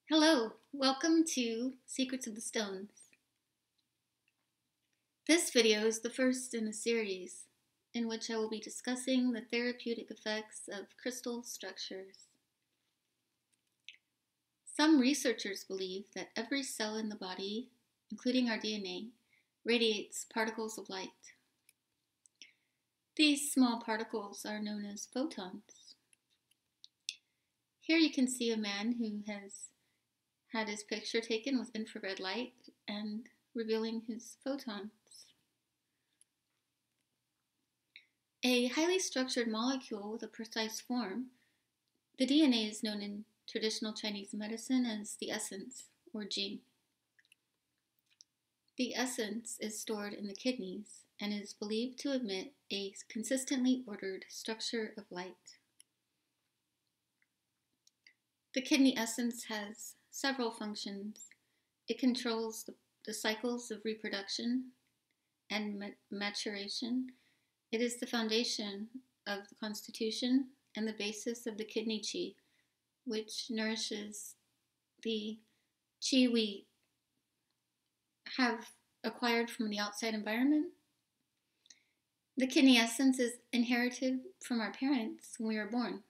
Hello, welcome to Secrets of the Stones. This video is the first in a series in which I will be discussing the therapeutic effects of crystal structures. Some researchers believe that every cell in the body, including our DNA, radiates particles of light. These small particles are known as photons. Here you can see a man who has had his picture taken with infrared light and revealing his photons. A highly structured molecule with a precise form, the DNA is known in traditional Chinese medicine as the essence, or jing. The essence is stored in the kidneys and is believed to emit a consistently ordered structure of light. The kidney essence has several functions. It controls the cycles of reproduction and maturation. It is the foundation of the constitution and the basis of the kidney qi, which nourishes the qi we have acquired from the outside environment. The kidney essence is inherited from our parents when we are born,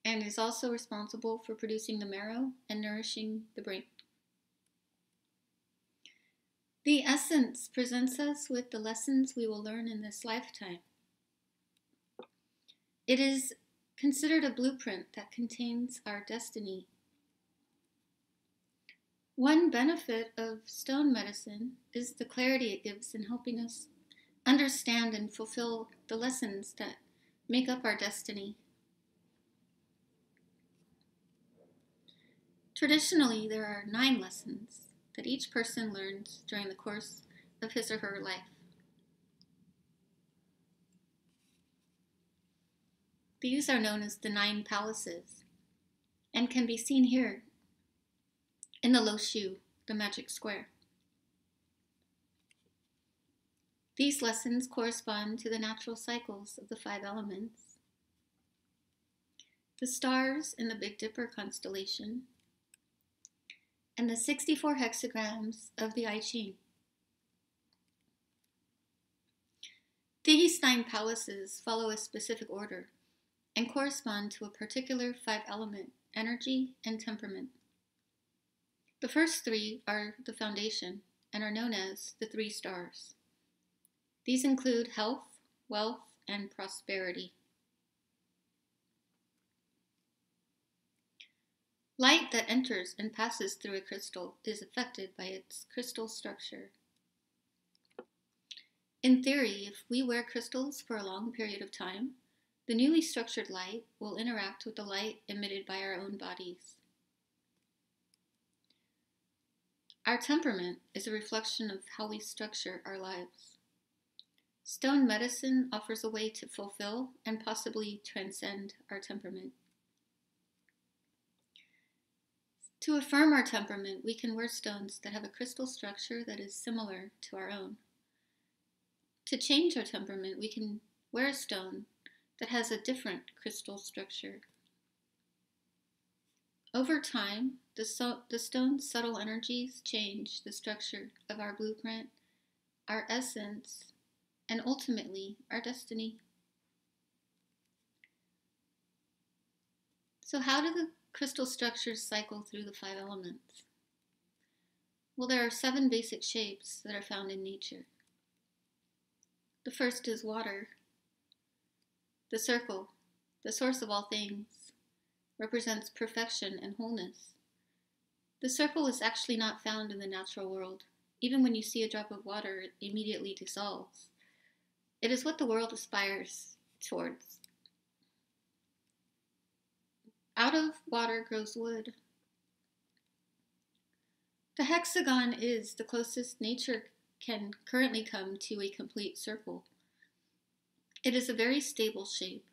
and is also responsible for producing the marrow and nourishing the brain. The essence presents us with the lessons we will learn in this lifetime. It is considered a blueprint that contains our destiny. One benefit of stone medicine is the clarity it gives in helping us understand and fulfill the lessons that make up our destiny. Traditionally, there are 9 lessons that each person learns during the course of his or her life. These are known as the 9 palaces and can be seen here in the Lo Shu, the magic square. These lessons correspond to the natural cycles of the 5 elements. The stars in the Big Dipper constellation, and the 64 hexagrams of the I Ching. These 9 palaces follow a specific order and correspond to a particular 5-element energy and temperament. The first 3 are the foundation and are known as the 3 stars. These include health, wealth, and prosperity. Light that enters and passes through a crystal is affected by its crystal structure. In theory, if we wear crystals for a long period of time, the newly structured light will interact with the light emitted by our own bodies. Our temperament is a reflection of how we structure our lives. Stone medicine offers a way to fulfill and possibly transcend our temperament. To affirm our temperament, we can wear stones that have a crystal structure that is similar to our own. To change our temperament, we can wear a stone that has a different crystal structure. Over time, the stone's subtle energies change the structure of our blueprint, our essence, and ultimately our destiny. So how do the crystal structures cycle through the 5 elements? Well, there are 7 basic shapes that are found in nature. The first is water. The circle, the source of all things, represents perfection and wholeness. The circle is actually not found in the natural world. Even when you see a drop of water, it immediately dissolves. It is what the world aspires towards. Out of water grows wood. The hexagon is the closest nature can currently come to a complete circle. It is a very stable shape.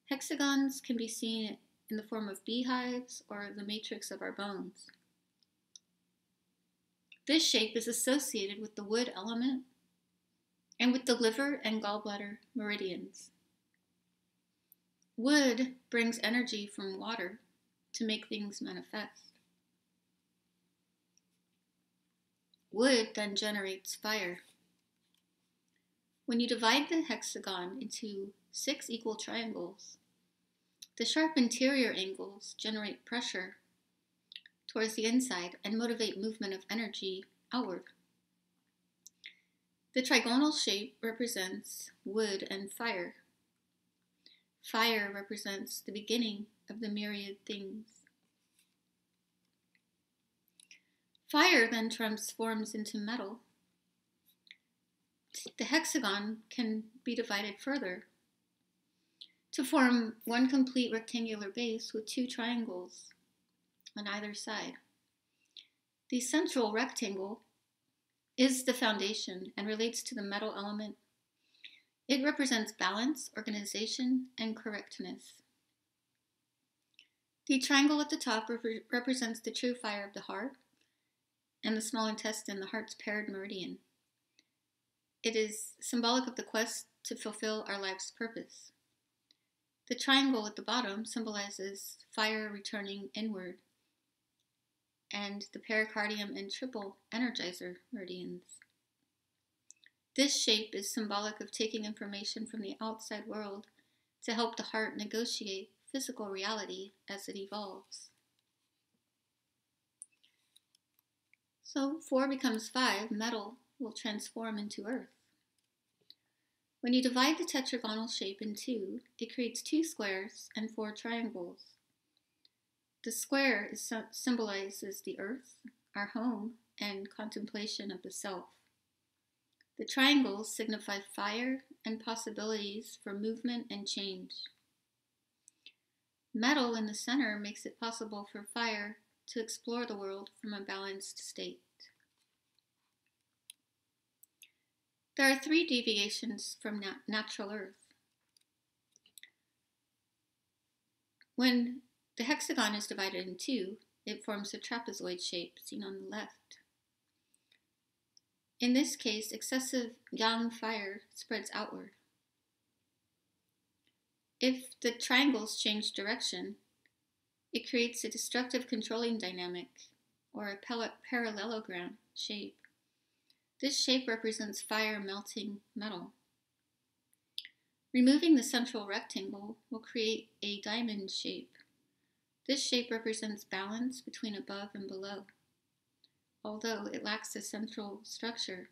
Hexagons can be seen in the form of beehives or the matrix of our bones. This shape is associated with the wood element and with the liver and gallbladder meridians. Wood brings energy from water to make things manifest. Wood then generates fire. When you divide the hexagon into 6 equal triangles, the sharp interior angles generate pressure towards the inside and motivate movement of energy outward. The trigonal shape represents wood and fire. Fire represents the beginning of the myriad things. Fire then transforms into metal. The hexagon can be divided further to form one complete rectangular base with 2 triangles on either side. The central rectangle is the foundation and relates to the metal element. It represents balance, organization, and correctness. The triangle at the top represents the true fire of the heart, and the small intestine, the heart's paired meridian. It is symbolic of the quest to fulfill our life's purpose. The triangle at the bottom symbolizes fire returning inward, and the pericardium and triple energizer meridians. This shape is symbolic of taking information from the outside world to help the heart negotiate physical reality as it evolves. So 4 becomes 5, metal will transform into earth. When you divide the tetragonal shape in 2, it creates 2 squares and 4 triangles. The square symbolizes the earth, our home, and contemplation of the self. The triangles signify fire and possibilities for movement and change. Metal in the center makes it possible for fire to explore the world from a balanced state. There are 3 deviations from natural earth. When the hexagon is divided in 2, it forms a trapezoid shape seen on the left. In this case, excessive yang fire spreads outward. If the triangles change direction, it creates a destructive controlling dynamic, or a parallelogram shape. This shape represents fire melting metal. Removing the central rectangle will create a diamond shape. This shape represents balance between above and below, although it lacks a central structure.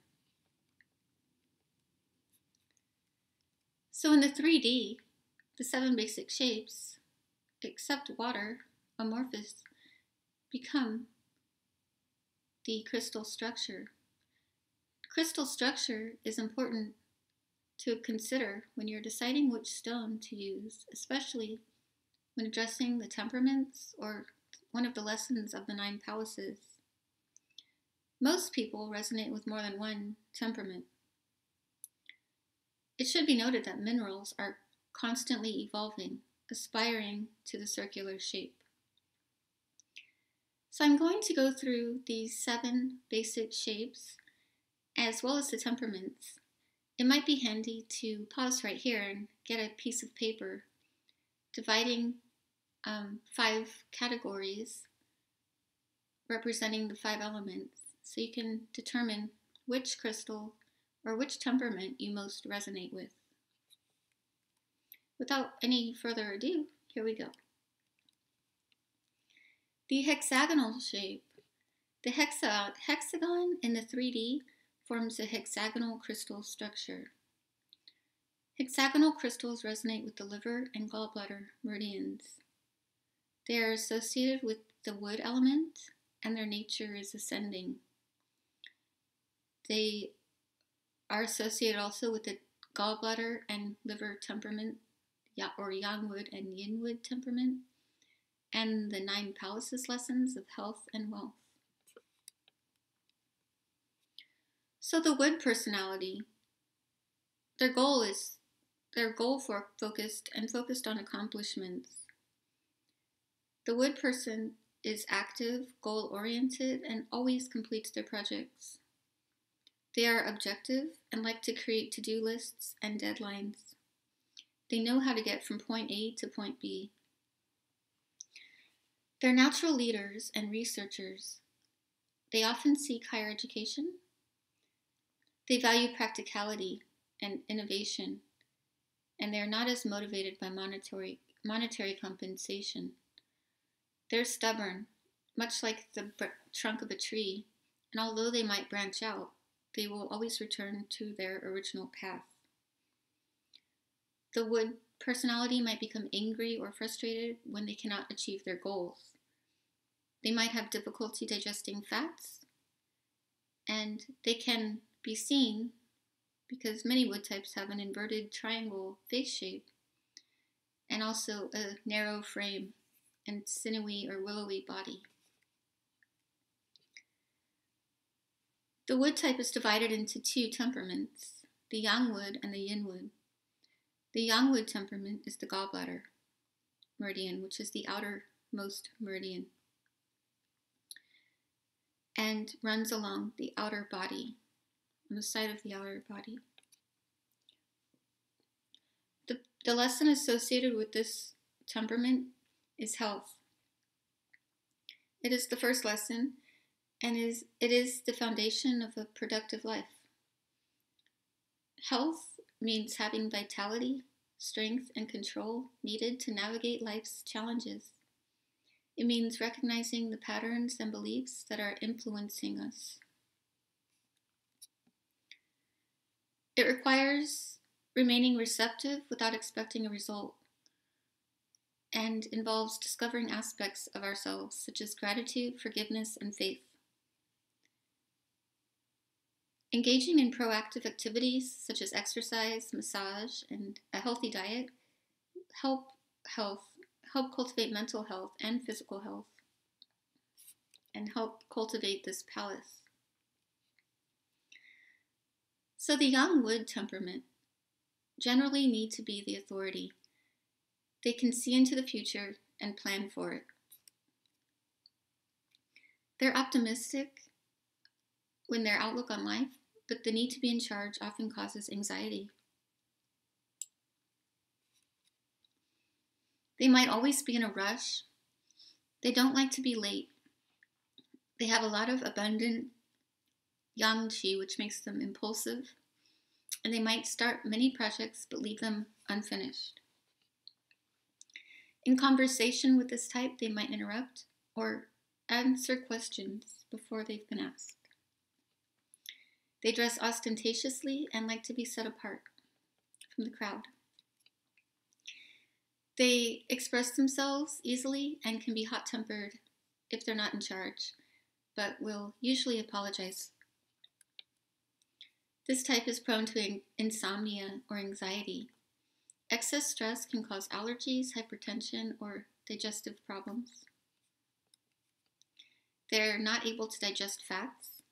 So in the 3D, the 7 basic shapes, except water, amorphous, become the crystal structure. Crystal structure is important to consider when you're deciding which stone to use, especially when addressing the temperaments or one of the lessons of the 9 palaces. Most people resonate with more than one temperament. It should be noted that minerals are constantly evolving, aspiring to the circular shape. So I'm going to go through these 7 basic shapes as well as the temperaments. It might be handy to pause right here and get a piece of paper dividing 5 categories representing the 5 elements, so you can determine which crystal or which temperament you most resonate with. Without any further ado, here we go. The hexagonal shape. The hexagon in the 3D forms a hexagonal crystal structure. Hexagonal crystals resonate with the liver and gallbladder meridians. They are associated with the wood element, and their nature is ascending. They are associated also with the gallbladder and liver temperament, or yang wood and yin wood temperament, and the 9 palaces lessons of health and wealth. So the wood personality, their goal focused on accomplishments. The wood person is active, goal-oriented, and always completes their projects. They are objective and like to create to-do lists and deadlines. They know how to get from point A to point B. They're natural leaders and researchers. They often seek higher education. They value practicality and innovation, and they're not as motivated by monetary compensation. They're stubborn, much like the trunk of a tree, and although they might branch out, they will always return to their original path. The wood personality might become angry or frustrated when they cannot achieve their goals. They might have difficulty digesting fats, and they can be seen because many wood types have an inverted triangle face shape and also a narrow frame and sinewy or willowy body. The wood type is divided into two temperaments, the yang wood and the yin wood. The yang wood temperament is the gallbladder meridian, which is the outermost meridian, and runs along the outer body, on the side of the outer body. The lesson associated with this temperament is health. It is the first lesson, and it is the foundation of a productive life. Health means having vitality, strength, and control needed to navigate life's challenges. It means recognizing the patterns and beliefs that are influencing us. It requires remaining receptive without expecting a result, and involves discovering aspects of ourselves such as gratitude, forgiveness, and faith. Engaging in proactive activities such as exercise, massage, and a healthy diet help cultivate mental health and physical health, and help cultivate this palace. So the yang wood temperament generally need to be the authority. They can see into the future and plan for it. They're optimistic when their outlook on life, but the need to be in charge often causes anxiety. They might always be in a rush. They don't like to be late. They have a lot of abundant yang qi, which makes them impulsive, and they might start many projects but leave them unfinished. In conversation with this type, they might interrupt or answer questions before they've been asked. They dress ostentatiously and like to be set apart from the crowd. They express themselves easily and can be hot-tempered if they're not in charge, but will usually apologize. This type is prone to insomnia or anxiety. Excess stress can cause allergies, hypertension, or digestive problems. They're not able to digest fats.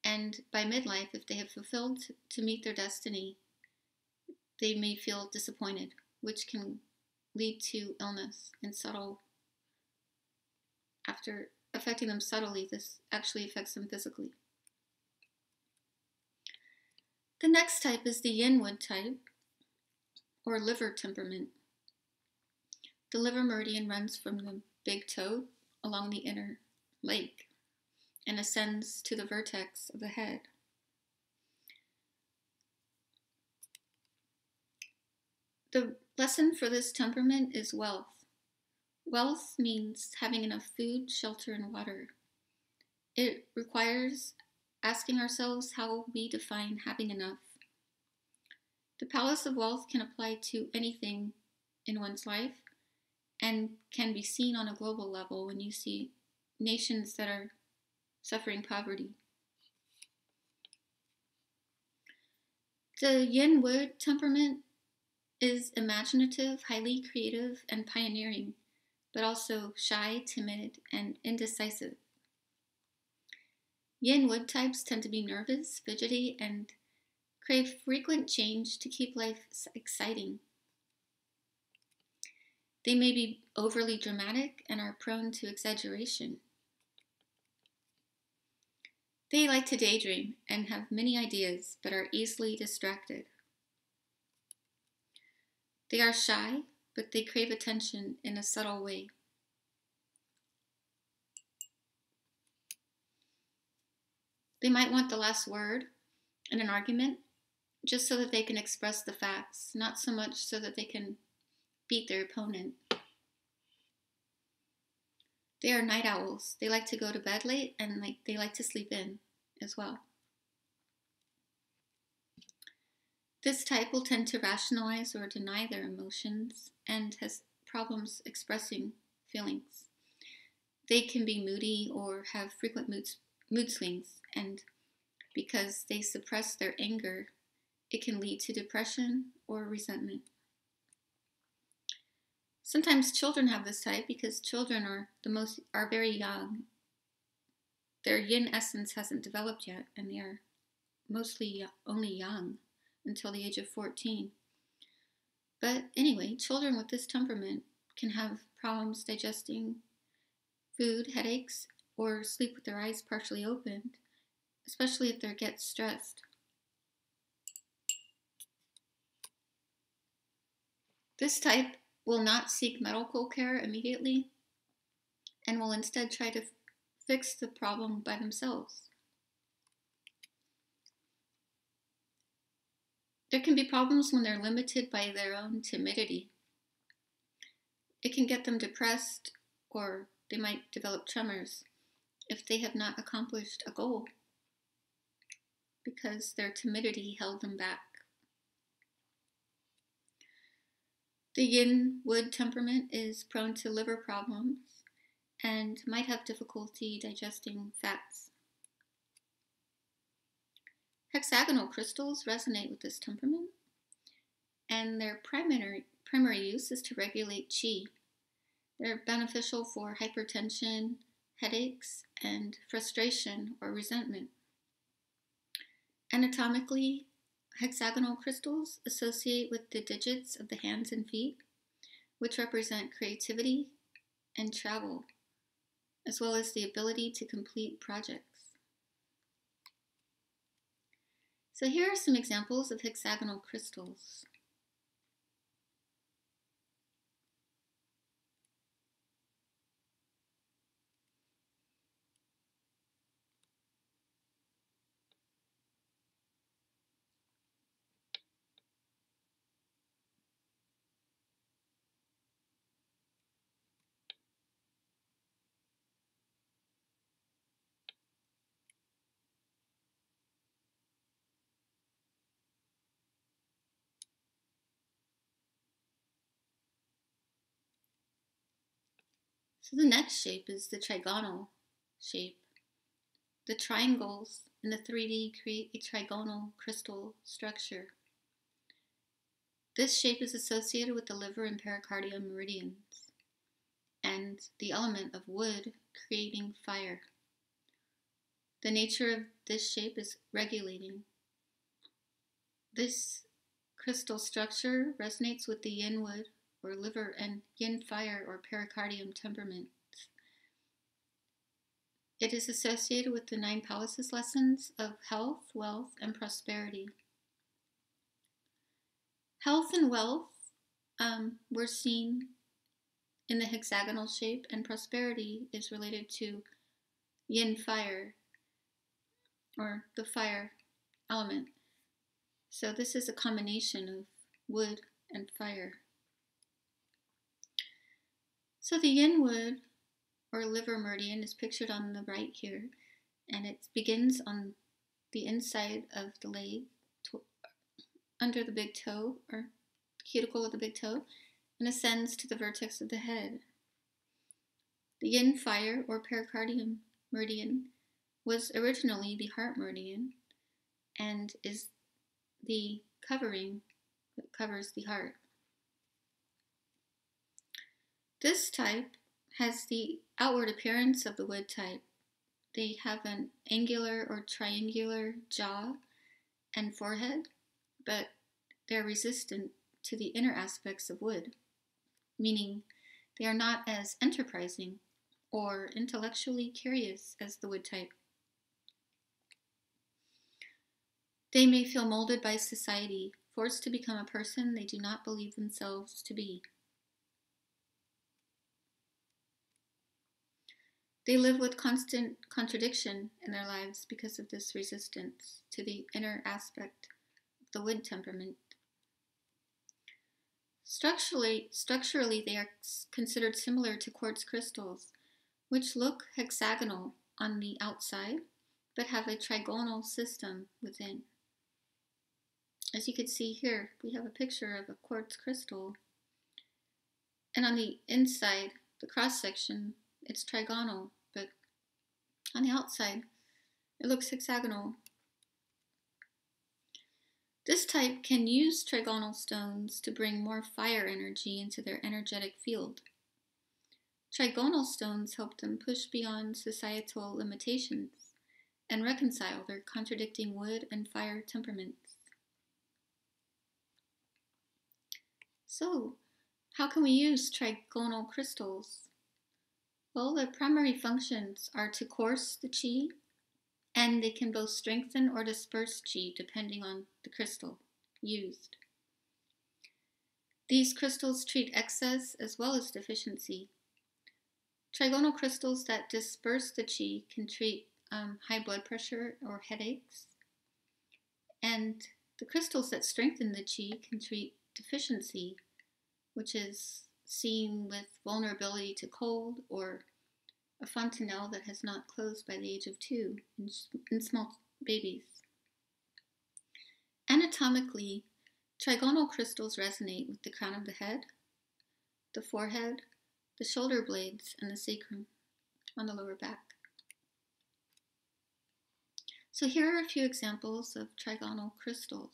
And by midlife, if they have fulfilled to meet their destiny, they may feel disappointed, which can lead to illness and after affecting them subtly, this actually affects them physically. The next type is the yin wood type, or liver temperament. The liver meridian runs from the big toe along the inner leg and ascends to the vertex of the head. The lesson for this temperament is wealth. Wealth means having enough food, shelter, and water. It requires asking ourselves how we define having enough. The palace of wealth can apply to anything in one's life and can be seen on a global level when you see nations that are suffering poverty. The yin wood temperament is imaginative, highly creative, and pioneering, but also shy, timid, and indecisive. Yin wood types tend to be nervous, fidgety, and crave frequent change to keep life exciting. They may be overly dramatic and are prone to exaggeration. They like to daydream and have many ideas, but are easily distracted. They are shy, but they crave attention in a subtle way. They might want the last word in an argument just so that they can express the facts, not so much so that they can beat their opponent. They are night owls. They like to go to bed late and they like to sleep in as well. This type will tend to rationalize or deny their emotions and has problems expressing feelings. They can be moody or have frequent mood swings, and because they suppress their anger, it can lead to depression or resentment. Sometimes children have this type because children are very young. Their yin essence hasn't developed yet, and they are mostly only young until the age of 14. But anyway, children with this temperament can have problems digesting food, headaches, or sleep with their eyes partially opened, especially if they get stressed. This type will not seek medical care immediately and will instead try to fix the problem by themselves. There can be problems when they're limited by their own timidity. It can get them depressed, or they might develop tremors if they have not accomplished a goal because their timidity held them back. The yin wood temperament is prone to liver problems and might have difficulty digesting fats. Hexagonal crystals resonate with this temperament, and their primary use is to regulate qi. They're beneficial for hypertension, headaches, and frustration or resentment. Anatomically, hexagonal crystals associate with the digits of the hands and feet, which represent creativity and travel, as well as the ability to complete projects. So here are some examples of hexagonal crystals. So the next shape is the trigonal shape. The triangles in the 3D create a trigonal crystal structure. This shape is associated with the liver and pericardium meridians and the element of wood creating fire. The nature of this shape is regulating. This crystal structure resonates with the yin wood or liver and yin fire or pericardium temperaments. It is associated with the 9 palaces lessons of health, wealth, and prosperity. Health and wealth were seen in the hexagonal shape, and prosperity is related to yin fire or the fire element. So this is a combination of wood and fire. So the yin wood or liver meridian is pictured on the right here, and it begins on the inside of the leg, under the big toe or cuticle of the big toe, and ascends to the vertex of the head. The yin fire or pericardium meridian was originally the heart meridian and is the covering that covers the heart. This type has the outward appearance of the wood type. They have an angular or triangular jaw and forehead, but they're resistant to the inner aspects of wood, meaning they are not as enterprising or intellectually curious as the wood type. They may feel molded by society, forced to become a person they do not believe themselves to be. They live with constant contradiction in their lives because of this resistance to the inner aspect of the wood temperament. Structurally, they are considered similar to quartz crystals, which look hexagonal on the outside, but have a trigonal system within. As you can see here, we have a picture of a quartz crystal, and on the inside, the cross-section, it's trigonal, but on the outside, it looks hexagonal. This type can use trigonal stones to bring more fire energy into their energetic field. Trigonal stones help them push beyond societal limitations and reconcile their contradicting wood and fire temperaments. So, how can we use trigonal crystals? Well, their primary functions are to course the qi, and they can both strengthen or disperse qi depending on the crystal used. These crystals treat excess as well as deficiency. Trigonal crystals that disperse the qi can treat high blood pressure or headaches, and the crystals that strengthen the qi can treat deficiency, which is seen with vulnerability to cold or a fontanelle that has not closed by the age of 2 in small babies. Anatomically, trigonal crystals resonate with the crown of the head, the forehead, the shoulder blades, and the sacrum on the lower back. So here are a few examples of trigonal crystals.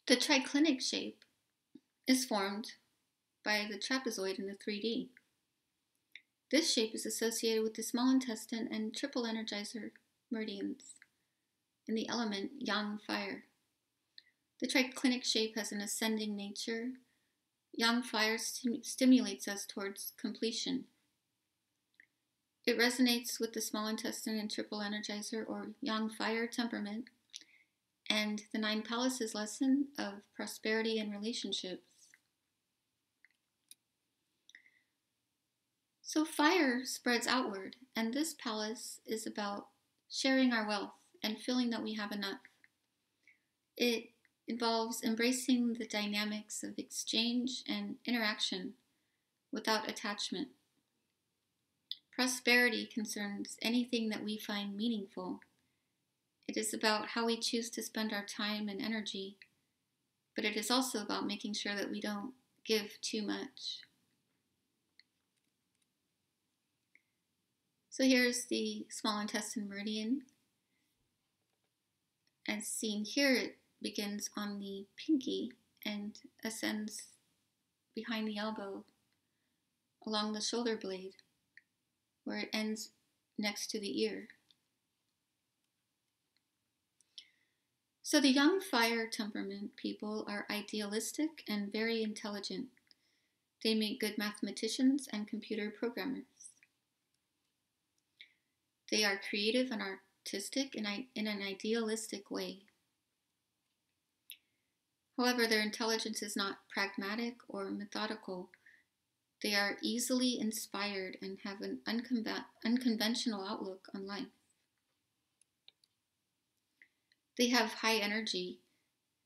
The triclinic shape is formed by the trapezoid in the 3D. This shape is associated with the small intestine and triple energizer meridians in the element yang fire. The triclinic shape has an ascending nature. Yang fire stimulates us towards completion. It resonates with the small intestine and triple energizer or yang fire temperament and the 9 palaces lesson of prosperity and relationships. So fire spreads outward, and this palace is about sharing our wealth and feeling that we have enough. It involves embracing the dynamics of exchange and interaction without attachment. Prosperity concerns anything that we find meaningful. It is about how we choose to spend our time and energy, but it is also about making sure that we don't give too much. So here's the small intestine meridian. As seen here, it begins on the pinky and ascends behind the elbow along the shoulder blade, where it ends next to the ear. So the young fire temperament people are idealistic and very intelligent. They make good mathematicians and computer programmers. They are creative and artistic in an idealistic way. However, their intelligence is not pragmatic or methodical. They are easily inspired and have an unconventional outlook on life. They have high energy.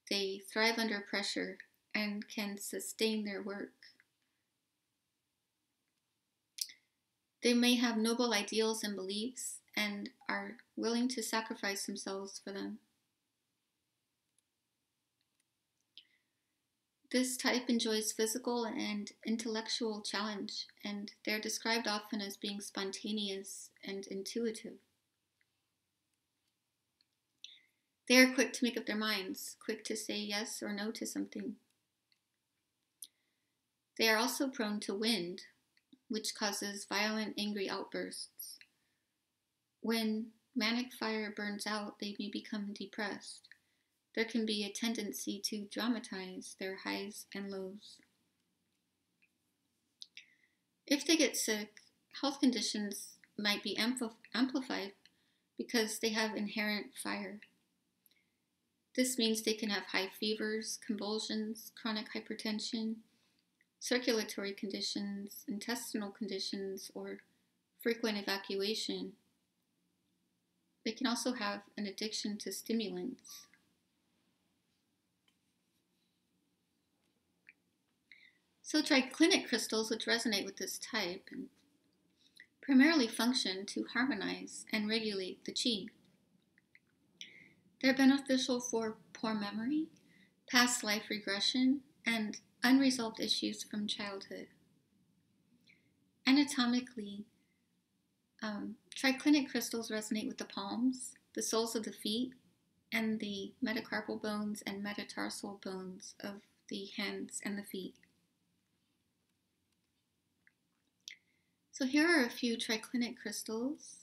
They thrive under pressure and can sustain their work. They may have noble ideals and beliefs and are willing to sacrifice themselves for them. This type enjoys physical and intellectual challenge, and they're described often as being spontaneous and intuitive. They are quick to make up their minds, quick to say yes or no to something. They are also prone to wind, which causes violent, angry outbursts. When manic fire burns out, they may become depressed. There can be a tendency to dramatize their highs and lows. If they get sick, health conditions might be amplified because they have inherent fire. This means they can have high fevers, convulsions, chronic hypertension, circulatory conditions, intestinal conditions, or frequent evacuation. They can also have an addiction to stimulants. So triclinic crystals, which resonate with this type, primarily function to harmonize and regulate the qi. They're beneficial for poor memory, past life regression, and unresolved issues from childhood. Anatomically, triclinic crystals resonate with the palms, the soles of the feet, and the metacarpal bones and metatarsal bones of the hands and the feet. So here are a few triclinic crystals.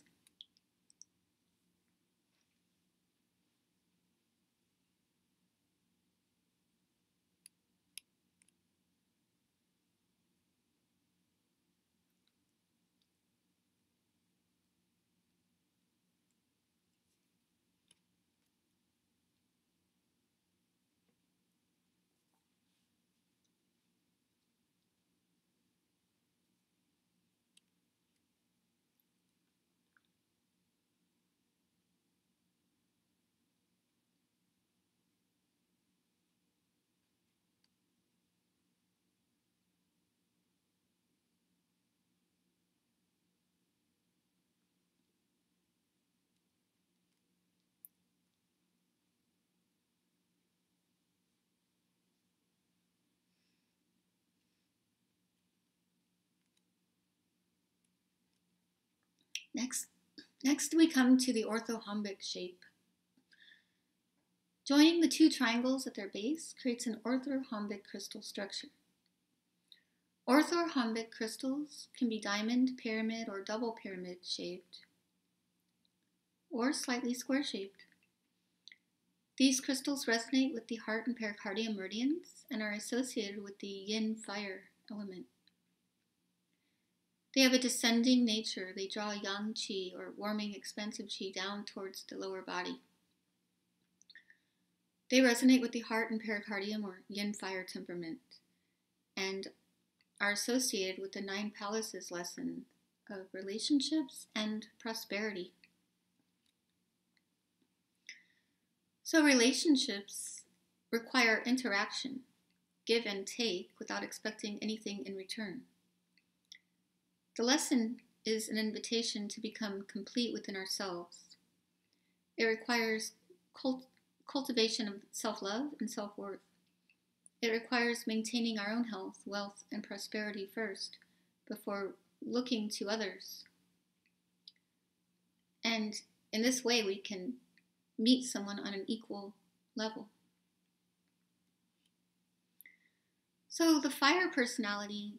Next we come to the orthorhombic shape. Joining the two triangles at their base creates an orthorhombic crystal structure. Orthorhombic crystals can be diamond, pyramid, or double pyramid shaped, or slightly square shaped. These crystals resonate with the heart and pericardium meridians and are associated with the yin fire element. They have a descending nature. They draw yang qi, or warming, expansive qi, down towards the lower body. They resonate with the heart and pericardium, or yin fire temperament, and are associated with the 9 palaces lesson of relationships and prosperity. So relationships require interaction, give and take, without expecting anything in return. The lesson is an invitation to become complete within ourselves. It requires cultivation of self-love and self-worth. It requires maintaining our own health, wealth, and prosperity first, before looking to others. And in this way, we can meet someone on an equal level. So the fire personality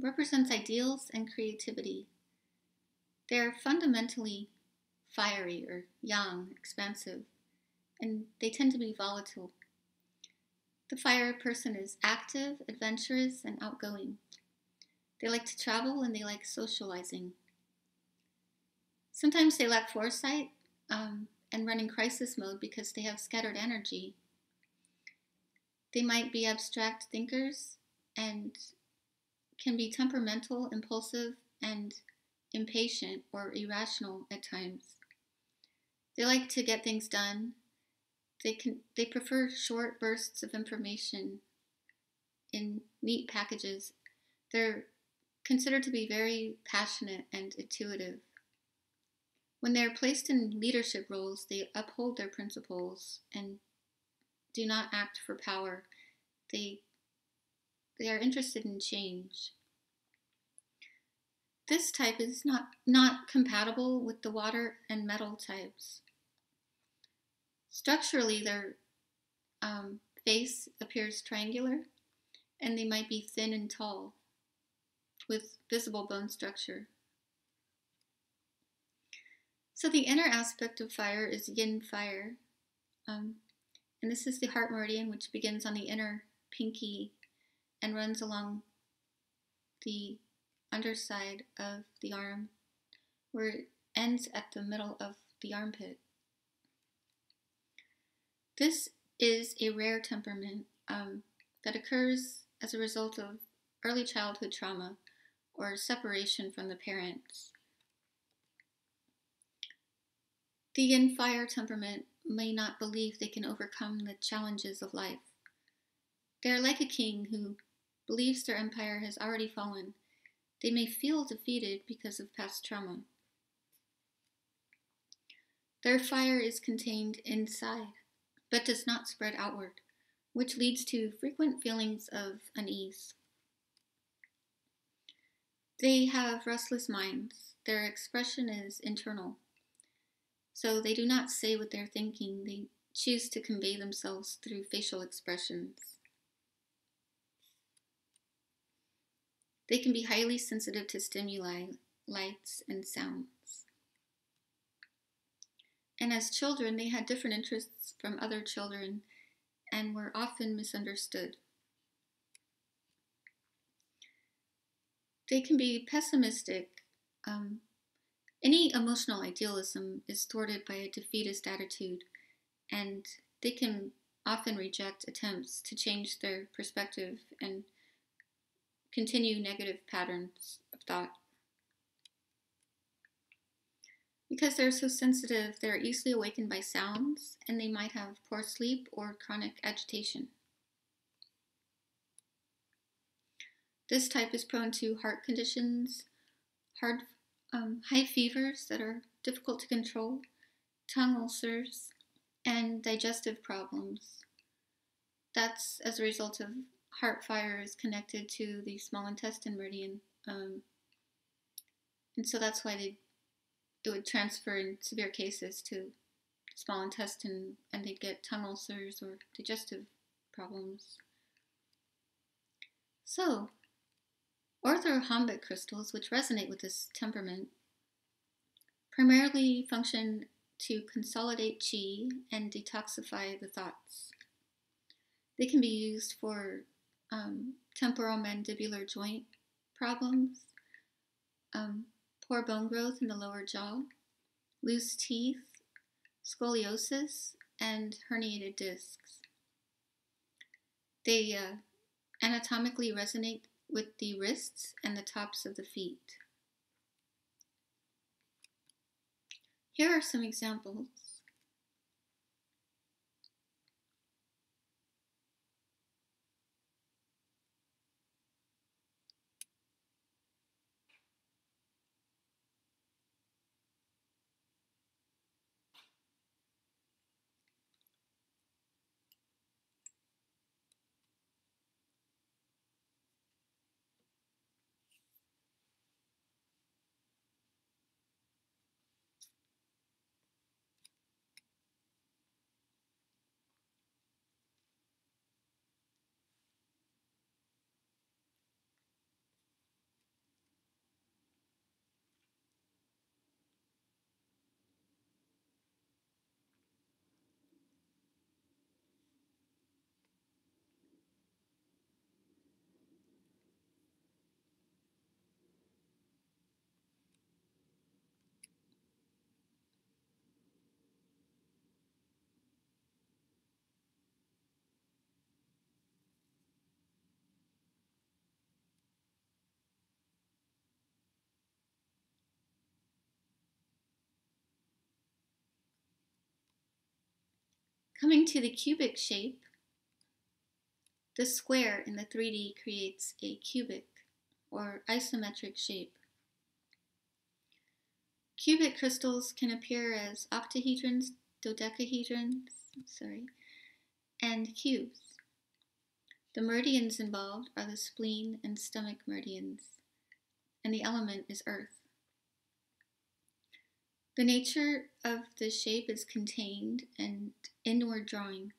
represents ideals and creativity. They're fundamentally fiery, or yang, expansive, and they tend to be volatile. The fire person is active, adventurous, and outgoing. They like to travel and they like socializing. Sometimes they lack foresight and run in crisis mode because they have scattered energy. They might be abstract thinkers and can be temperamental, impulsive, and impatient or irrational at times. They like to get things done. They prefer short bursts of information in neat packages. They're considered to be very passionate and intuitive. When they're placed in leadership roles, they uphold their principles and do not act for power. They are interested in change. This type is not compatible with the water and metal types. Structurally, their face appears triangular, and they might be thin and tall, with visible bone structure. So the inner aspect of fire is yin fire. And this is the heart meridian, which begins on the inner pinky and runs along the underside of the arm, where it ends at the middle of the armpit. This is a rare temperament that occurs as a result of early childhood trauma or separation from the parents. The yin fire temperament may not believe they can overcome the challenges of life. They are like a king who believes their empire has already fallen. They may feel defeated because of past trauma. Their fire is contained inside, but does not spread outward, which leads to frequent feelings of unease. They have restless minds. Their expression is internal. So they do not say what they're thinking. They choose to convey themselves through facial expressions. They can be highly sensitive to stimuli, lights, and sounds. And as children, they had different interests from other children and were often misunderstood. They can be pessimistic. Any emotional idealism is thwarted by a defeatist attitude, and they can often reject attempts to change their perspective and continue negative patterns of thought. Because they're so sensitive, they're easily awakened by sounds, and they might have poor sleep or chronic agitation. This type is prone to heart conditions, high fevers that are difficult to control, tongue ulcers, and digestive problems. That's as a result of heart fire is connected to the small intestine meridian. And so that's why it would transfer in severe cases to small intestine, and they'd get tongue ulcers or digestive problems. So, orthorhombic crystals, which resonate with this temperament, primarily function to consolidate qi and detoxify the thoughts. They can be used for temporomandibular joint problems, poor bone growth in the lower jaw, loose teeth, scoliosis, and herniated discs. They anatomically resonate with the wrists and the tops of the feet. Here are some examples. Coming to the cubic shape, the square in the 3D creates a cubic or isometric shape. Cubic crystals can appear as octahedrons, dodecahedrons, and cubes. The meridians involved are the spleen and stomach meridians, and the element is earth. The nature of the shape is contained and inward drawing.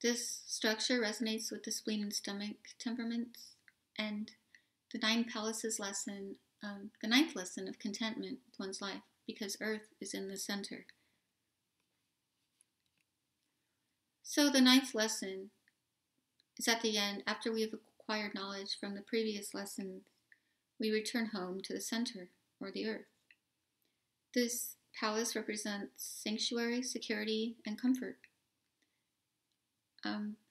This structure resonates with the spleen and stomach temperaments, and the 9 palaces lesson the ninth lesson of contentment with one's life, because Earth is in the center. So the ninth lesson is at the end. After we have acquired knowledge from the previous lessons, we return home to the center, or the Earth. This palace represents sanctuary, security, and comfort.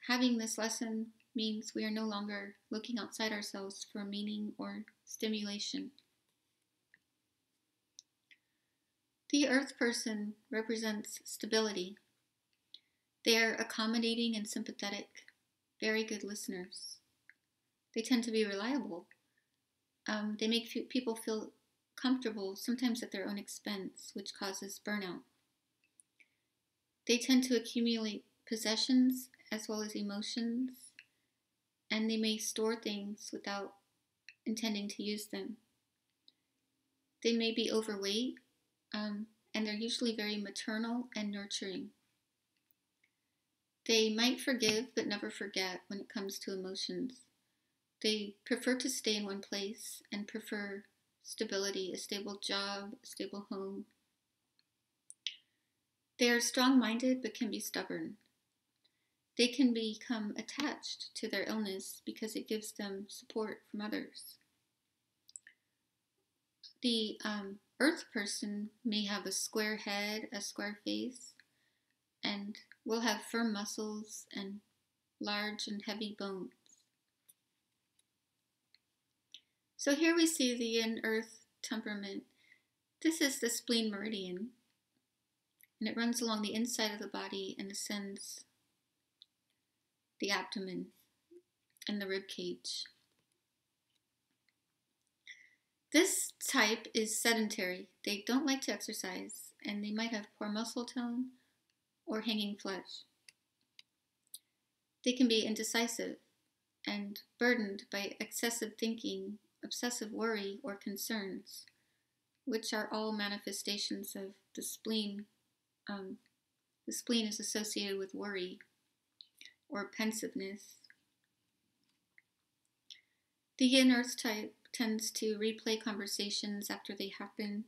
Having this lesson means we are no longer looking outside ourselves for meaning or stimulation. The Earth person represents stability. They are accommodating and sympathetic, very good listeners. They tend to be reliable. They make people feel comfortable, sometimes at their own expense, which causes burnout. They tend to accumulate possessions as well as emotions, and they may store things without intending to use them. They may be overweight, and they're usually very maternal and nurturing. They might forgive but never forget when it comes to emotions. They prefer to stay in one place and prefer stability, a stable job, a stable home. They are strong-minded but can be stubborn. They can become attached to their illness because it gives them support from others. The Earth person may have a square head, a square face, and will have firm muscles and large and heavy bones. So here we see the Yin-Earth temperament. This is the spleen meridian, and it runs along the inside of the body and ascends the abdomen and the rib cage. This type is sedentary. They don't like to exercise, and they might have poor muscle tone or hanging flesh. They can be indecisive and burdened by excessive thinking, obsessive worry, or concerns, which are all manifestations of the spleen. The spleen is associated with worry or pensiveness. The Yin Earth type tends to replay conversations after they happen.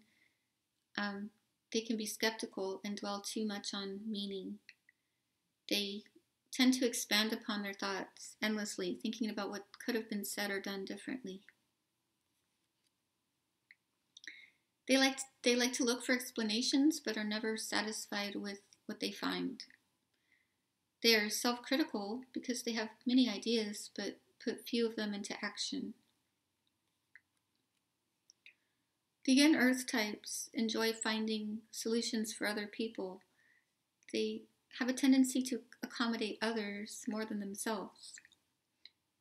They can be skeptical and dwell too much on meaning. They tend to expand upon their thoughts endlessly, thinking about what could have been said or done differently. They like to look for explanations, but are never satisfied with what they find. They are self-critical because they have many ideas, but put few of them into action. The Yin Earth types enjoy finding solutions for other people. They have a tendency to accommodate others more than themselves,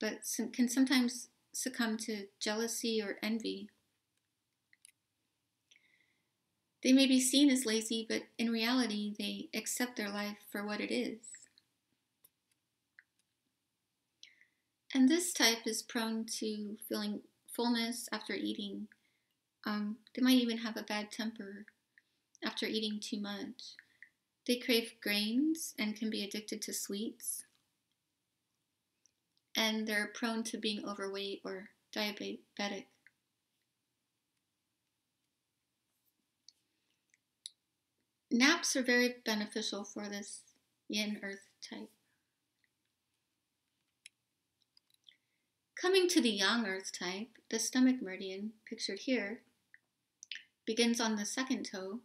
but can sometimes succumb to jealousy or envy. They may be seen as lazy, but in reality, they accept their life for what it is. And this type is prone to feeling fullness after eating. They might even have a bad temper after eating too much. They crave grains and can be addicted to sweets. And they're prone to being overweight or diabetic. Naps are very beneficial for this Yin Earth type. Coming to the Yang Earth type, the stomach meridian, pictured here, begins on the second toe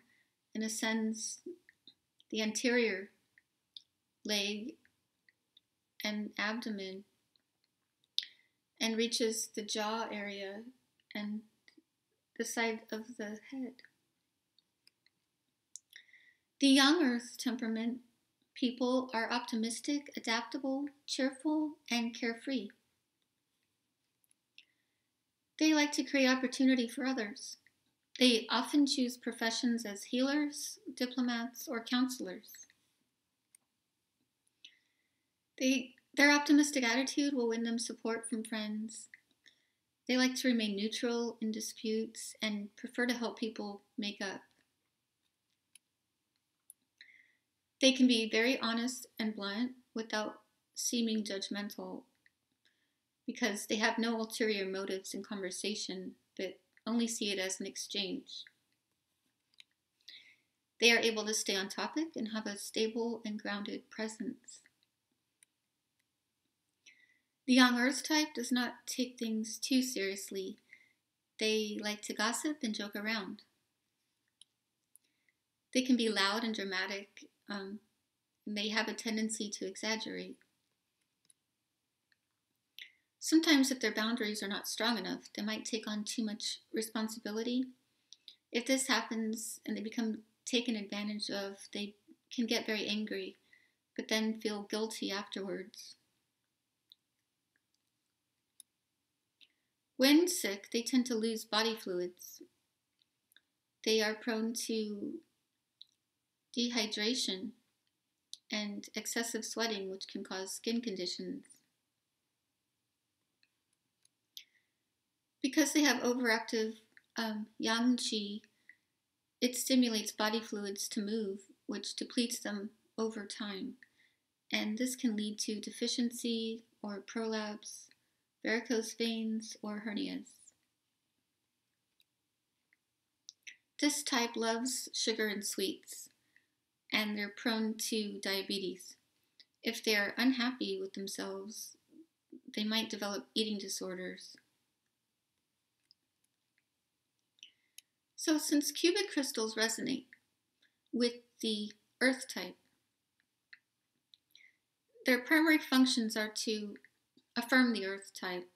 and ascends the anterior leg and abdomen and reaches the jaw area and the side of the head. The Yang Earth temperament people are optimistic, adaptable, cheerful, and carefree. They like to create opportunity for others. They often choose professions as healers, diplomats, or counselors. Their optimistic attitude will win them support from friends. They like to remain neutral in disputes and prefer to help people make up. They can be very honest and blunt without seeming judgmental because they have no ulterior motives in conversation, but only see it as an exchange. They are able to stay on topic and have a stable and grounded presence. The young Earth type does not take things too seriously. They like to gossip and joke around. They can be loud and dramatic, and they have a tendency to exaggerate. Sometimes if their boundaries are not strong enough, they might take on too much responsibility. If this happens and they become taken advantage of, they can get very angry, but then feel guilty afterwards. When sick, they tend to lose body fluids. They are prone to dehydration and excessive sweating, which can cause skin conditions. Because they have overactive yang qi, it stimulates body fluids to move, which depletes them over time. And this can lead to deficiency or prolapse, varicose veins, or hernias. This type loves sugar and sweets, and they're prone to diabetes. If they're unhappy with themselves, they might develop eating disorders. So since cubic crystals resonate with the Earth type, their primary functions are to affirm the Earth type,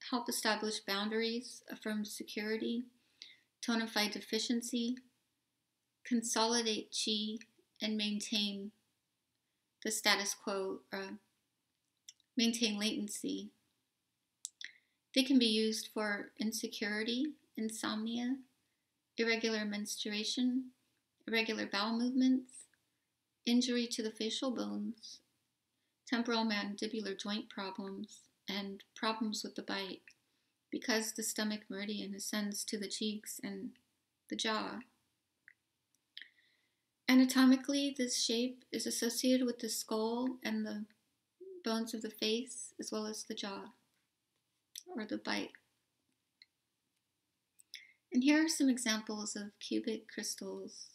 help establish boundaries, affirm security, tonify deficiency, consolidate chi, and maintain the status quo, maintain latency. They can be used for insecurity, insomnia, irregular menstruation, irregular bowel movements, injury to the facial bones, temporal mandibular joint problems, and problems with the bite, because the stomach meridian ascends to the cheeks and the jaw. Anatomically, this shape is associated with the skull and the bones of the face, as well as the jaw, or the bite. And here are some examples of cubic crystals.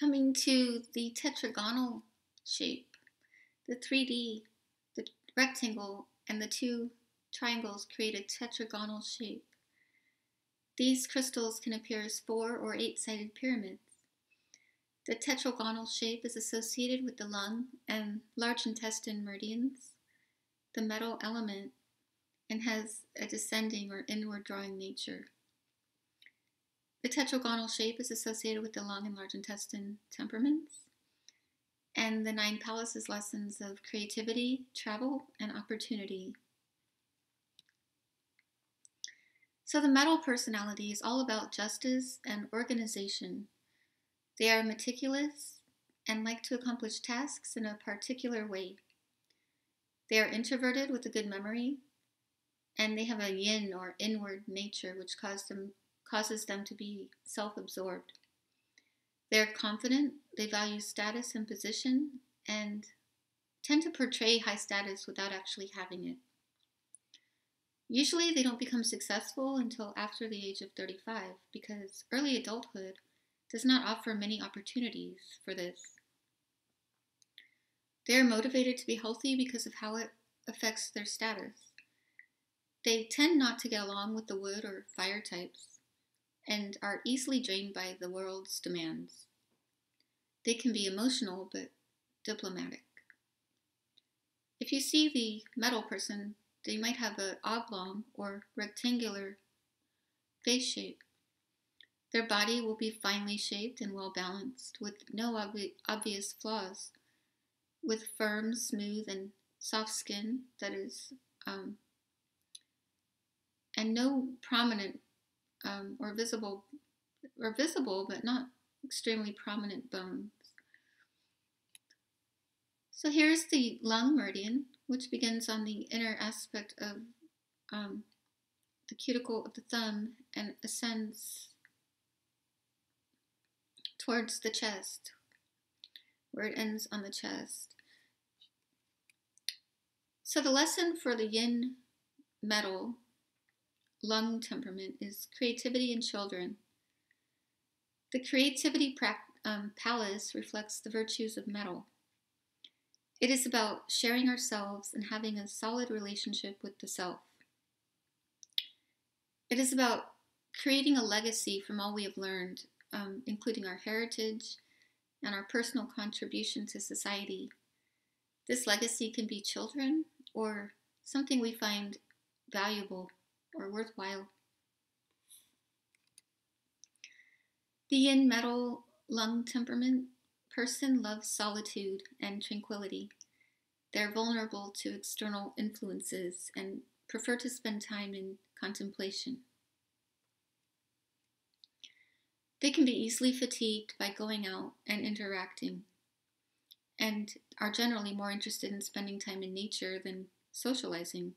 Coming to the tetragonal shape, the 3D, the rectangle, and the two triangles create a tetragonal shape. These crystals can appear as 4 or 8-sided pyramids. The tetragonal shape is associated with the lung and large intestine meridians, the metal element, and has a descending or inward drawing nature. The tetragonal shape is associated with the lung and large intestine temperaments, and the 9 palaces lessons of creativity, travel, and opportunity. So the metal personality is all about justice and organization. They are meticulous and like to accomplish tasks in a particular way. They are introverted with a good memory, and they have a yin or inward nature, which causes them to be self-absorbed. They're confident, they value status and position, and tend to portray high status without actually having it. Usually they don't become successful until after the age of 35, because early adulthood does not offer many opportunities for this. They are motivated to be healthy because of how it affects their status. They tend not to get along with the wood or fire types, and are easily drained by the world's demands. They can be emotional but diplomatic. If you see the metal person, they might have an oblong or rectangular face shape. Their body will be finely shaped and well balanced, with no obvious flaws, with firm, smooth, and soft skin that is, and no prominent or visible but not extremely prominent bones. So here's the lung meridian, which begins on the inner aspect of the cuticle of the thumb and ascends towards the chest, where it ends on the chest. So the lesson for the yin metal lung temperament is creativity in children. The creativity palace reflects the virtues of metal. It is about sharing ourselves and having a solid relationship with the self. It is about creating a legacy from all we have learned, including our heritage and our personal contribution to society. This legacy can be children or something we find valuable or worthwhile. The yin metal lung temperament person loves solitude and tranquility. They're vulnerable to external influences and prefer to spend time in contemplation. They can be easily fatigued by going out and interacting, and are generally more interested in spending time in nature than socializing.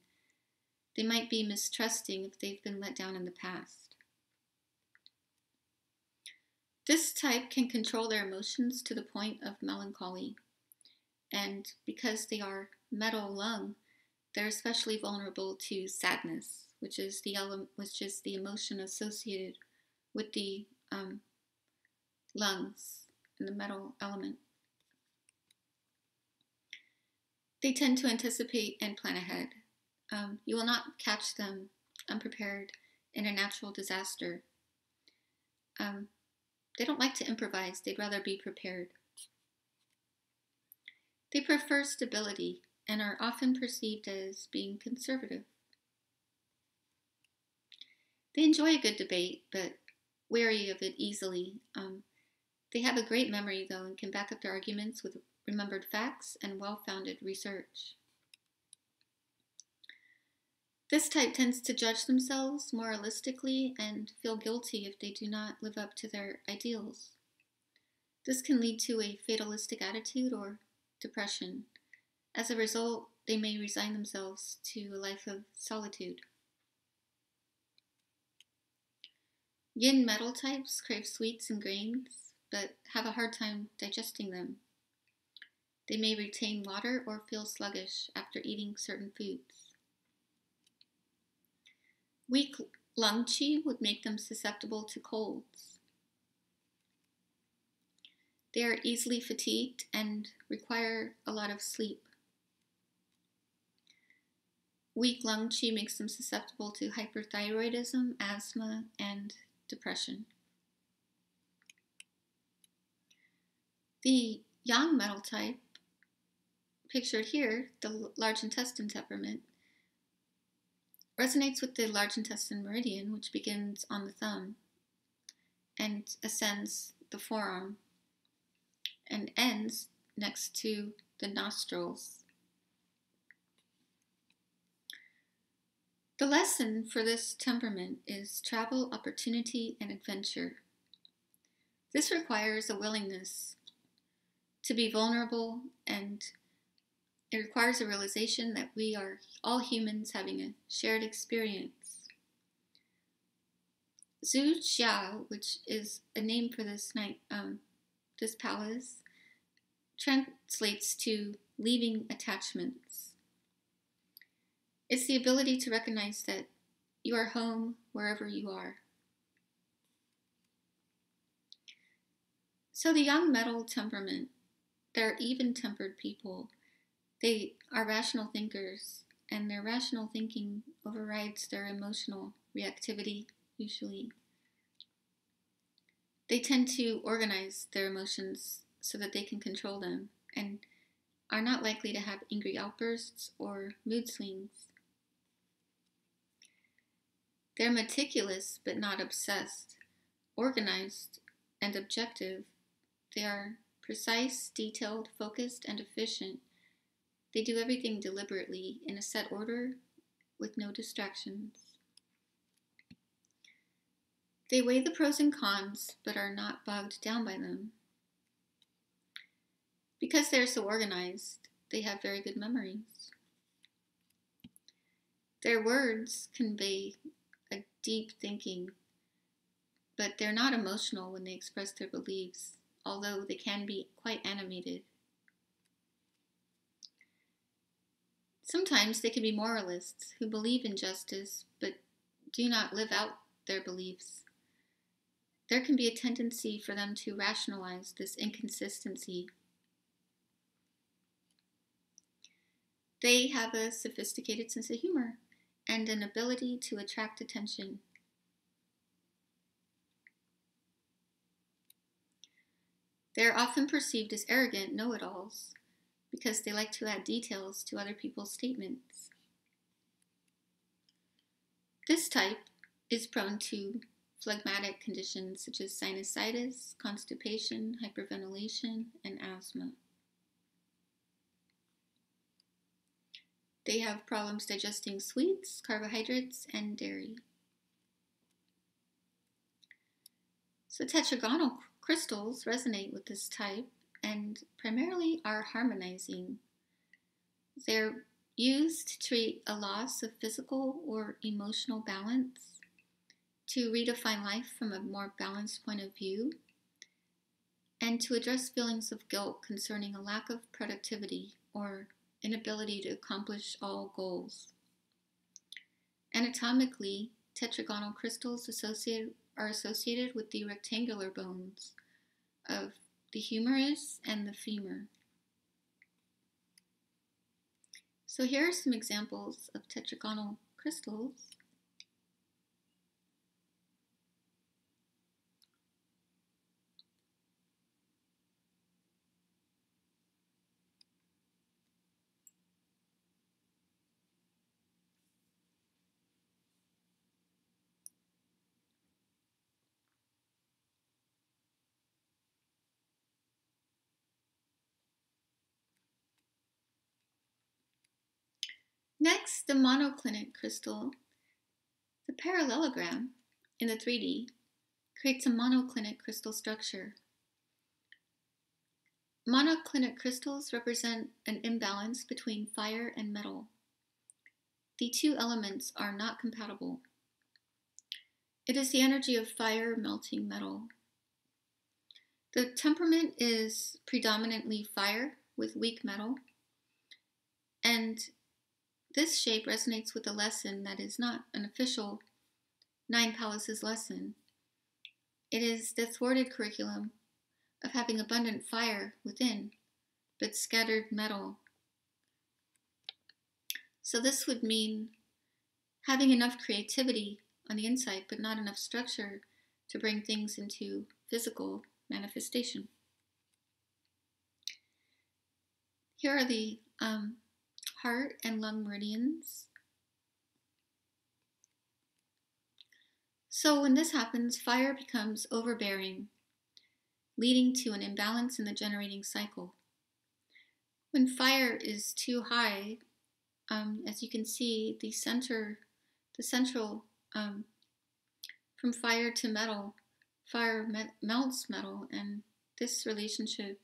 They might be mistrusting if they've been let down in the past. This type can control their emotions to the point of melancholy, and because they are metal lung, they're especially vulnerable to sadness, which is the emotion associated with the lungs and the metal element. They tend to anticipate and plan ahead. You will not catch them unprepared in a natural disaster. They don't like to improvise. They'd rather be prepared. They prefer stability and are often perceived as being conservative. They enjoy a good debate, but wary of it easily. They have a great memory, though, and can back up their arguments with remembered facts and well-founded research. This type tends to judge themselves moralistically and feel guilty if they do not live up to their ideals. This can lead to a fatalistic attitude or depression. As a result, they may resign themselves to a life of solitude. Yin metal types crave sweets and grains, but have a hard time digesting them. They may retain water or feel sluggish after eating certain foods. Weak lung qi would make them susceptible to colds. They are easily fatigued and require a lot of sleep. Weak lung qi makes them susceptible to hyperthyroidism, asthma, and depression. The yang metal type, pictured here, the large intestine temperament, resonates with the large intestine meridian, which begins on the thumb and ascends the forearm and ends next to the nostrils. The lesson for this temperament is travel, opportunity, and adventure. This requires a willingness to be vulnerable, and it requires a realization that we are all humans having a shared experience. Zhu Xiao, which is a name for this palace, translates to leaving attachments. It's the ability to recognize that you are home wherever you are. So the young metal temperament, they're even-tempered people. They are rational thinkers, and their rational thinking overrides their emotional reactivity, usually. They tend to organize their emotions so that they can control them, and are not likely to have angry outbursts or mood swings. They're meticulous but not obsessed. organized and objective. They are precise, detailed, focused, and efficient. They do everything deliberately in a set order with no distractions. They weigh the pros and cons, but are not bogged down by them. Because they're so organized, they have very good memories. Their words convey a deep thinking, but they're not emotional when they express their beliefs, although they can be quite animated. Sometimes they can be moralists who believe in justice, but do not live out their beliefs. There can be a tendency for them to rationalize this inconsistency. They have a sophisticated sense of humor and an ability to attract attention. They are often perceived as arrogant know-it-alls because they like to add details to other people's statements. This type is prone to phlegmatic conditions such as sinusitis, constipation, hyperventilation, and asthma. They have problems digesting sweets, carbohydrates, and dairy. So tetragonal crystals resonate with this type and primarily are harmonizing. They're used to treat a loss of physical or emotional balance, to redefine life from a more balanced point of view, and to address feelings of guilt concerning a lack of productivity or inability to accomplish all goals. Anatomically, tetragonal crystals are associated with the rectangular bones of the humerus and the femur. So here are some examples of tetragonal crystals. Next, the monoclinic crystal. The parallelogram in the 3D creates a monoclinic crystal structure. Monoclinic crystals represent an imbalance between fire and metal. The two elements are not compatible. It is the energy of fire melting metal. The temperament is predominantly fire with weak metal, and this shape resonates with a lesson that is not an official Nine Palaces lesson. It is the thwarted curriculum of having abundant fire within, but scattered metal. So this would mean having enough creativity on the inside, but not enough structure to bring things into physical manifestation. Here are the heart and lung meridians. So when this happens, fire becomes overbearing, leading to an imbalance in the generating cycle. When fire is too high, as you can see, the central, from fire to metal, fire melts metal, and this relationship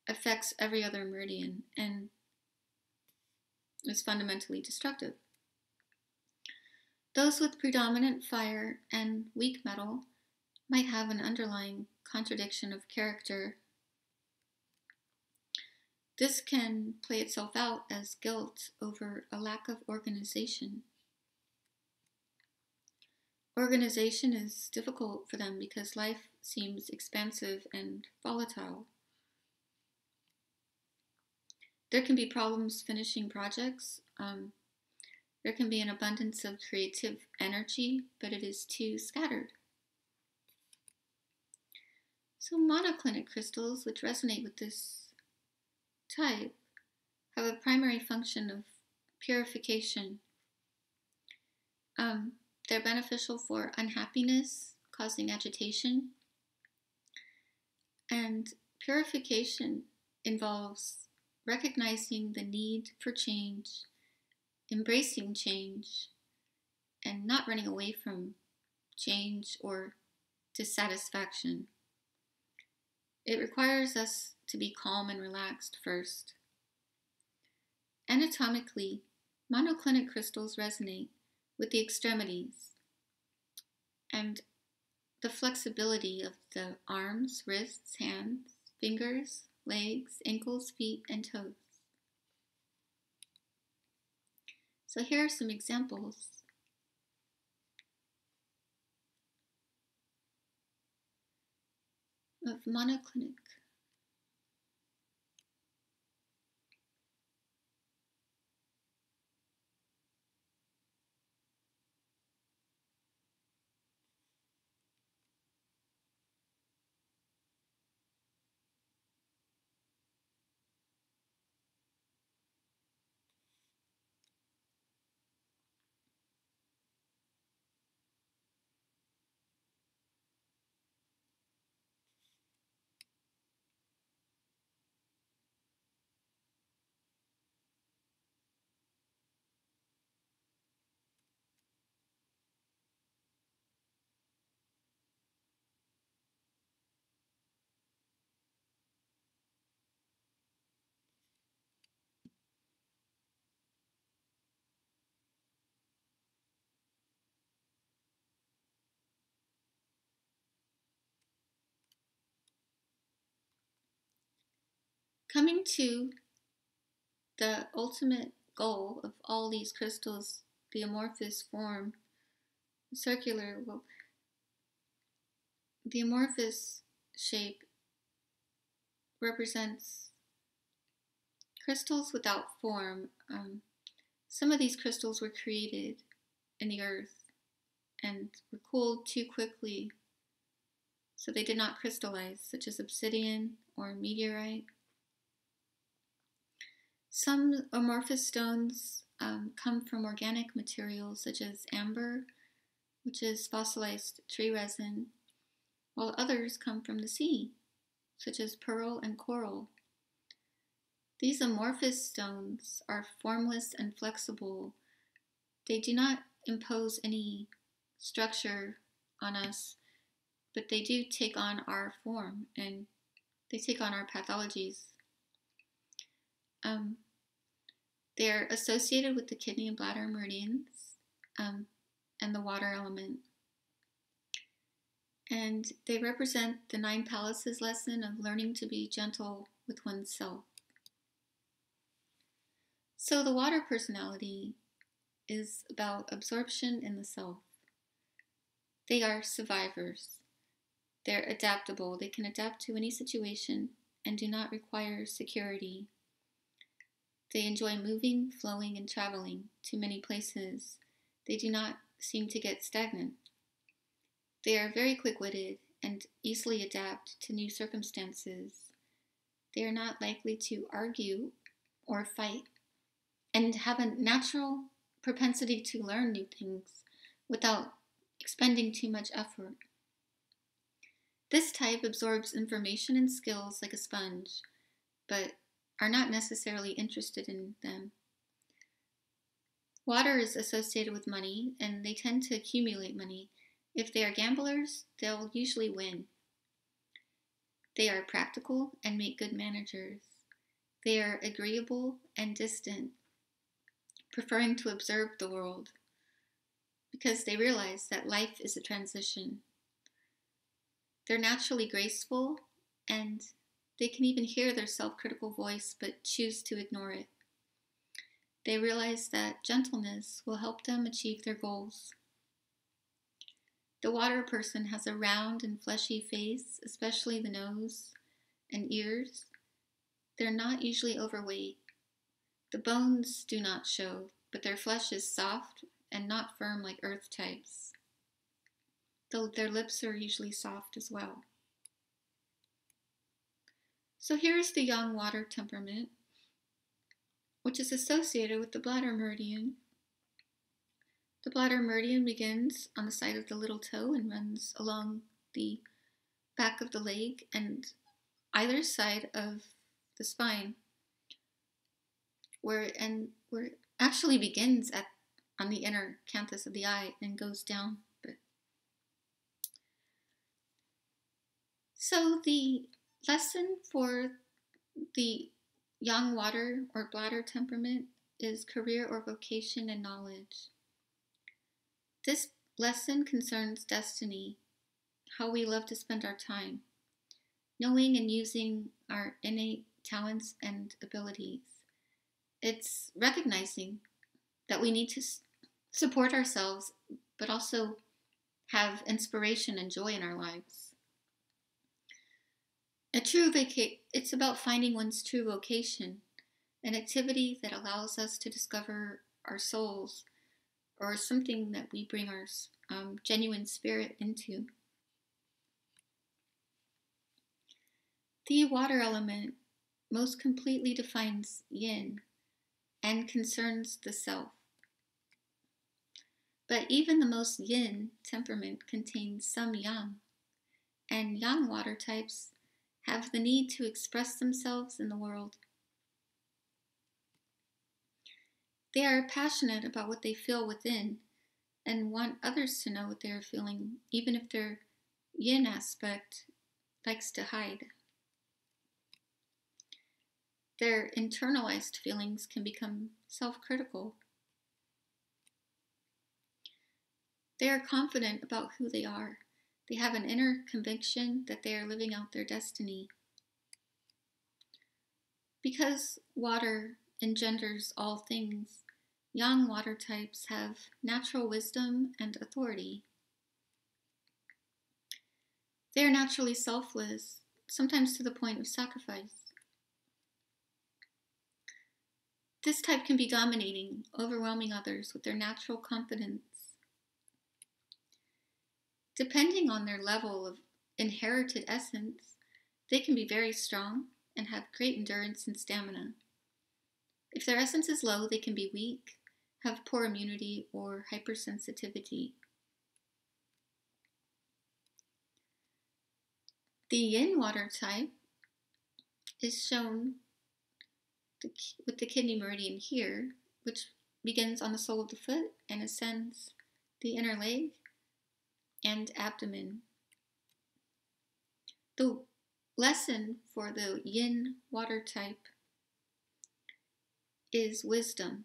affects every other meridian and is fundamentally destructive. Those with predominant fire and weak metal might have an underlying contradiction of character. This can play itself out as guilt over a lack of organization. Organization is difficult for them because life seems expansive and volatile. There can be problems finishing projects. There can be an abundance of creative energy, but it is too scattered. So monoclinic crystals, which resonate with this type, have a primary function of purification. They're beneficial for unhappiness, causing agitation. And purification involves recognizing the need for change, embracing change, and not running away from change or dissatisfaction. It requires us to be calm and relaxed first. Anatomically, monoclinic crystals resonate with the extremities and the flexibility of the arms, wrists, hands, fingers, legs, ankles, feet, and toes. So here are some examples. Of monoclinic. Coming to the ultimate goal of all these crystals, the amorphous form, circular, well, the amorphous shape represents crystals without form. Some of these crystals were created in the earth and were cooled too quickly, so they did not crystallize, such as obsidian or meteorite. Some amorphous stones come from organic materials such as amber, which is fossilized tree resin, while others come from the sea, such as pearl and coral. These amorphous stones are formless and flexible. They do not impose any structure on us, but they do take on our form and they take on our pathologies. They're associated with the kidney and bladder meridians and the water element. And they represent the 9 palaces lesson of learning to be gentle with oneself. So the water personality is about absorption in the self. They are survivors. They're adaptable. They can adapt to any situation and do not require security. They enjoy moving, flowing, and traveling to many places. They do not seem to get stagnant. They are very quick-witted and easily adapt to new circumstances. They are not likely to argue or fight and have a natural propensity to learn new things without expending too much effort. This type absorbs information and skills like a sponge, but are not necessarily interested in them. Water is associated with money, and they tend to accumulate money. If they are gamblers, they'll usually win. They are practical and make good managers. They are agreeable and distant, preferring to observe the world, because they realize that life is a transition. They're naturally graceful, and they can even hear their self-critical voice but choose to ignore it. They realize that gentleness will help them achieve their goals. The water person has a round and fleshy face, especially the nose and ears. They're not usually overweight. The bones do not show, but their flesh is soft and not firm like earth types, though their lips are usually soft as well. So here's the young water temperament, which is associated with the bladder meridian. The bladder meridian begins on the side of the little toe and runs along the back of the leg and either side of the spine, where it actually begins on the inner canthus of the eye and goes down. So the lesson for the yang water or bladder temperament is career or vocation and knowledge. This lesson concerns destiny, how we love to spend our time, knowing and using our innate talents and abilities. It's recognizing that we need to support ourselves, but also have inspiration and joy in our lives. It's about finding one's true vocation, an activity that allows us to discover our souls or something that we bring our genuine spirit into. The water element most completely defines yin and concerns the self. But even the most yin temperament contains some yang, and yang water types have the need to express themselves in the world. They are passionate about what they feel within and want others to know what they are feeling, even if their yin aspect likes to hide. Their internalized feelings can become self-critical. They are confident about who they are. They have an inner conviction that they are living out their destiny. Because water engenders all things, yang water types have natural wisdom and authority. They are naturally selfless, sometimes to the point of sacrifice. This type can be dominating, overwhelming others with their natural confidence. Depending on their level of inherited essence, they can be very strong and have great endurance and stamina. If their essence is low, they can be weak, have poor immunity, or hypersensitivity. The yin water type is shown with the kidney meridian here, which begins on the sole of the foot and ascends the inner leg and abdomen. The lesson for the yin water type is wisdom.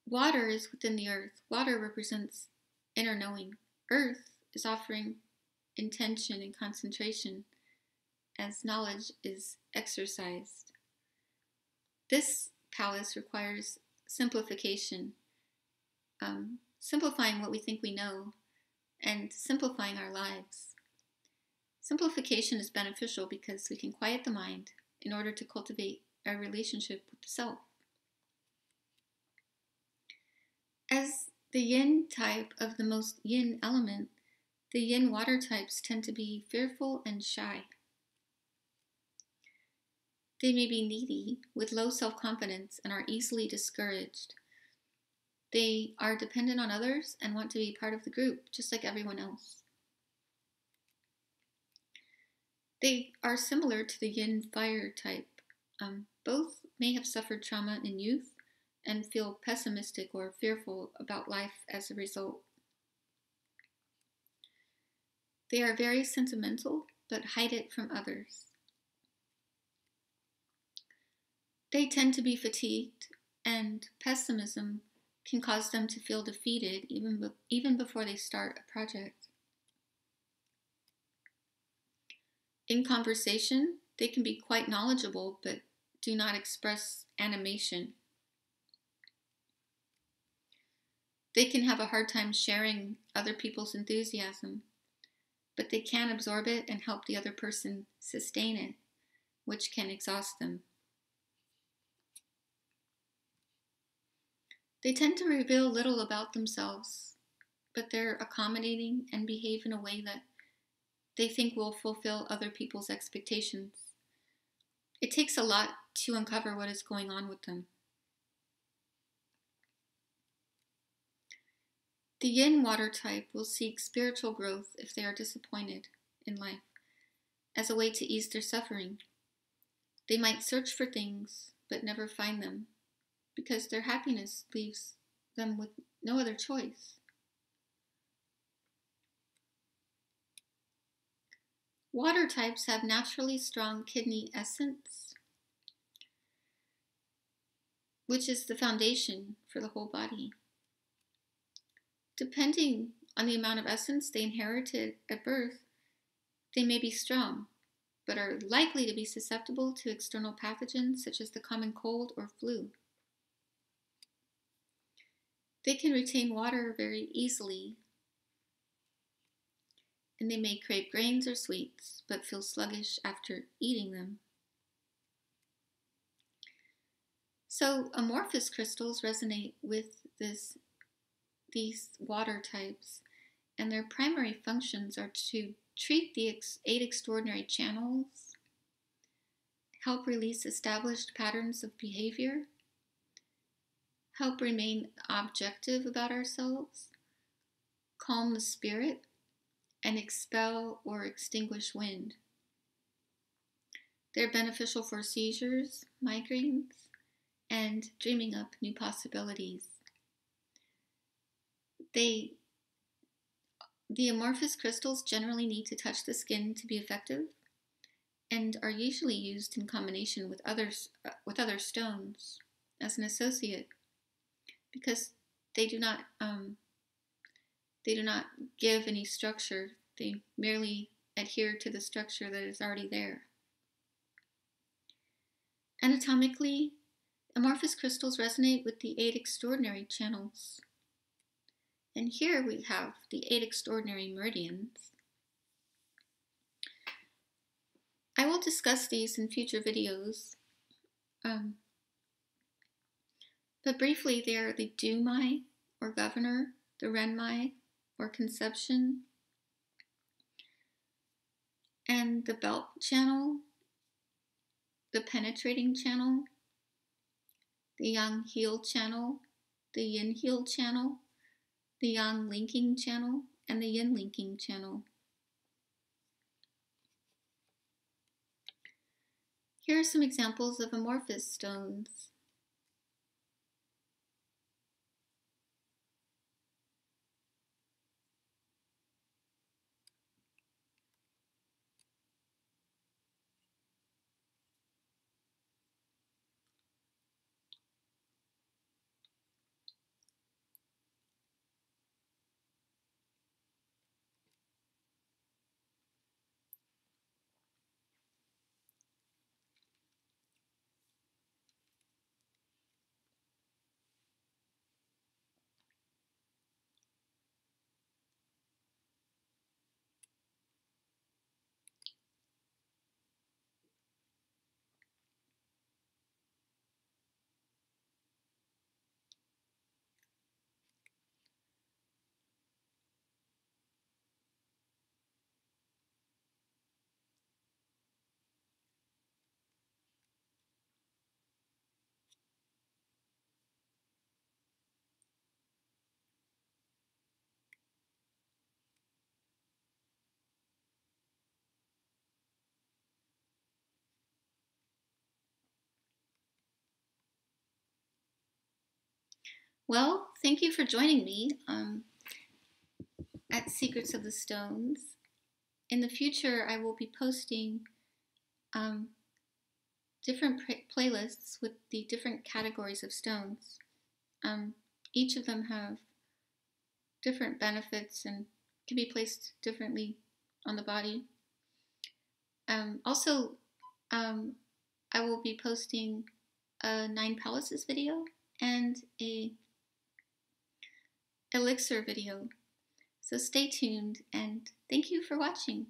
Water is within the earth. Water represents inner knowing. Earth is offering intention and concentration as knowledge is exercised. This palace requires simplification, simplifying what we think we know, and simplifying our lives. Simplification is beneficial because we can quiet the mind in order to cultivate our relationship with the self. As the yin type of the most yin element, the yin water types tend to be fearful and shy. They may be needy, with low self-confidence, and are easily discouraged. They are dependent on others and want to be part of the group, just like everyone else. They are similar to the yin fire type. Both may have suffered trauma in youth and feel pessimistic or fearful about life as a result. They are very sentimental, but hide it from others. They tend to be fatigued, and pessimism can cause them to feel defeated even before they start a project. In conversation, they can be quite knowledgeable, but do not express animation. They can have a hard time sharing other people's enthusiasm, but they can absorb it and help the other person sustain it, which can exhaust them. They tend to reveal little about themselves, but they're accommodating and behave in a way that they think will fulfill other people's expectations. It takes a lot to uncover what is going on with them. The yin water type will seek spiritual growth if they are disappointed in life, as a way to ease their suffering. They might search for things, but never find them, because their happiness leaves them with no other choice. Water types have naturally strong kidney essence, which is the foundation for the whole body. Depending on the amount of essence they inherited at birth, they may be strong, but are likely to be susceptible to external pathogens such as the common cold or flu. They can retain water very easily, and they may crave grains or sweets, but feel sluggish after eating them. So amorphous crystals resonate with these water types, and their primary functions are to treat the 8 extraordinary channels, help release established patterns of behavior, help remain objective about ourselves, calm the spirit, and expel or extinguish wind. They're beneficial for seizures, migraines, and dreaming up new possibilities. The amorphous crystals generally need to touch the skin to be effective, and are usually used in combination with other stones as an associate, because they do not give any structure. They merely adhere to the structure that is already there. Anatomically, amorphous crystals resonate with the 8 extraordinary channels. And here we have the 8 extraordinary meridians. I will discuss these in future videos, but briefly they are the Dumai, or governor, the Renmai, or conception, and the belt channel, the penetrating channel, the yang heel channel, the yin heel channel, the yang linking channel, and the yin linking channel. Here are some examples of amorphous stones. Well, thank you for joining me at Secrets of the Stones. In the future, I will be posting different playlists with the different categories of stones. Each of them have different benefits and can be placed differently on the body. Also, I will be posting a 9 palaces video and a elixir video. So stay tuned, and thank you for watching.